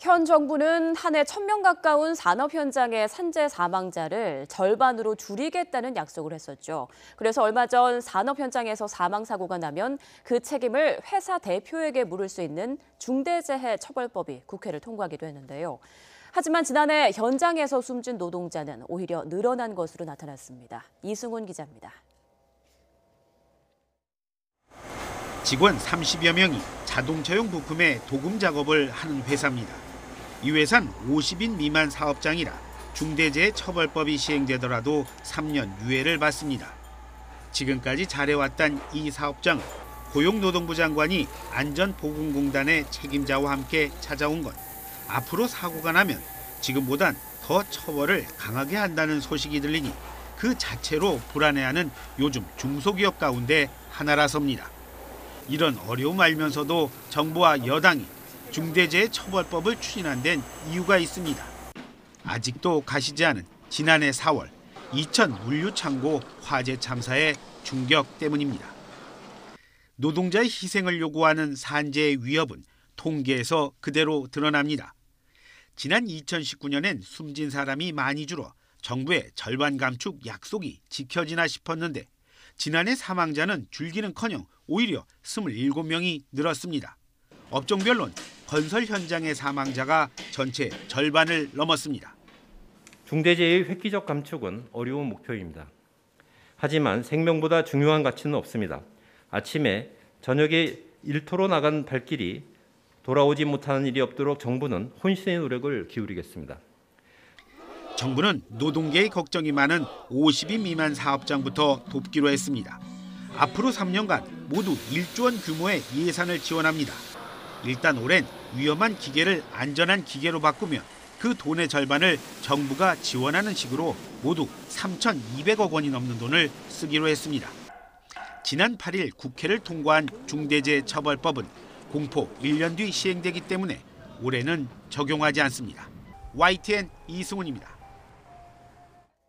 현 정부는 한 해 1,000명 가까운 산업 현장의 산재 사망자를 절반으로 줄이겠다는 약속을 했었죠. 그래서 얼마 전 산업 현장에서 사망 사고가 나면 그 책임을 회사 대표에게 물을 수 있는 중대재해처벌법이 국회를 통과하기도 했는데요. 하지만 지난해 현장에서 숨진 노동자는 오히려 늘어난 것으로 나타났습니다. 이승훈 기자입니다. 직원 30여 명이 자동차용 부품의 도금 작업을 하는 회사입니다. 이 회사는 50인 미만 사업장이라 중대재해처벌법이 시행되더라도 3년 유예를 받습니다. 지금까지 잘해왔던 이 사업장은 고용노동부 장관이 안전보건공단의 책임자와 함께 찾아온 건 앞으로 사고가 나면 지금보단 더 처벌을 강하게 한다는 소식이 들리니 그 자체로 불안해하는 요즘 중소기업 가운데 하나라서입니다. 이런 어려움 알면서도 정부와 여당이 중대재해처벌법을 추진한 데는 이유가 있습니다. 아직도 가시지 않은 지난해 4월 이천 물류창고 화재 참사의 충격 때문입니다. 노동자의 희생을 요구하는 산재의 위협은 통계에서 그대로 드러납니다. 지난 2019년엔 숨진 사람이 많이 줄어 정부의 절반 감축 약속이 지켜지나 싶었는데 지난해 사망자는 줄기는커녕 오히려 27명이 늘었습니다. 업종별로는 건설 현장의 사망자가 전체 절반을 넘었습니다. 중대재해의 획기적 감축은 어려운 목표입니다. 하지만 생명보다 중요한 가치는 없습니다. 아침에 저녁에 일터로 나간 발길이 돌아오지 못하는 일이 없도록 정부는 혼신의 노력을 기울이겠습니다. 정부는 노동계의 걱정이 많은 50인 미만 사업장부터 돕기로 했습니다. 앞으로 3년간 모두 1조 원 규모의 예산을 지원합니다. 일단 올해는 위험한 기계를 안전한 기계로 바꾸면 그 돈의 절반을 정부가 지원하는 식으로 모두 3,200억 원이 넘는 돈을 쓰기로 했습니다. 지난 8일 국회를 통과한 중대재해처벌법은 공포 1년 뒤 시행되기 때문에 올해는 적용하지 않습니다. YTN 이승훈입니다.